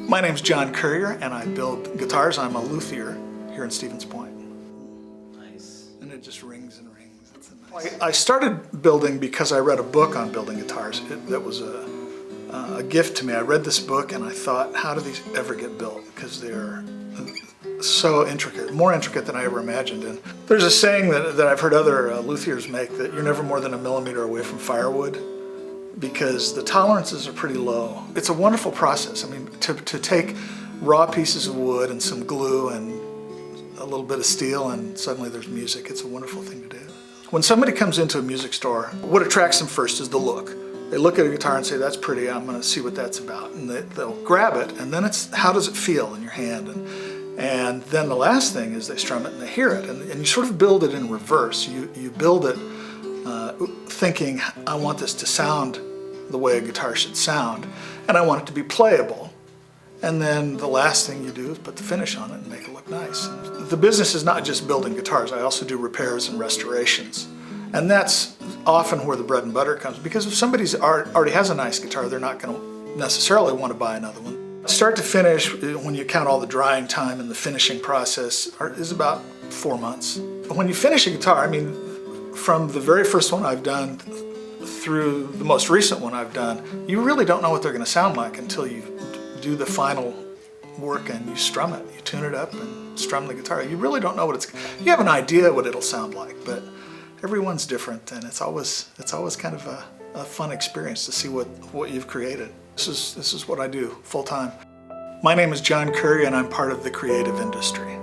My name's John Currier, and I build guitars. I'm a luthier here in Stevens Point. Nice. And it just rings and rings. It's a nice... I started building because I read a book on building guitars. That was a gift to me. I read this book and I thought, how do these ever get built? Because they're so intricate, more intricate than I ever imagined. And there's a saying that I've heard other luthiers make, that you're never more than a millimeter away from firewood, because the tolerances are pretty low. It's a wonderful process. I mean, to take raw pieces of wood and some glue and a little bit of steel and suddenly there's music. It's a wonderful thing to do. When somebody comes into a music store, what attracts them first is the look. They look at a guitar and say, that's pretty, I'm gonna see what that's about. And they'll grab it, and then it's, how does it feel in your hand? And then the last thing is they strum it and they hear it. And you sort of build it in reverse. You build it thinking, I want this to sound the way a guitar should sound, and I want it to be playable. And then the last thing you do is put the finish on it and make it look nice. The business is not just building guitars. I also do repairs and restorations. And that's often where the bread and butter comes, because if somebody already has a nice guitar, they're not going to necessarily want to buy another one. Start to finish, when you count all the drying time and the finishing process, is about 4 months. When you finish a guitar, I mean, from the very first one I've done through the most recent one I've done, you really don't know what they're going to sound like until you do the final work and you strum it. You tune it up and strum the guitar. You really don't know what it's... You have an idea what it'll sound like, but everyone's different, and it's always kind of a fun experience to see what you've created. This is what I do full time. My name is John Currier, and I'm part of the creative industry.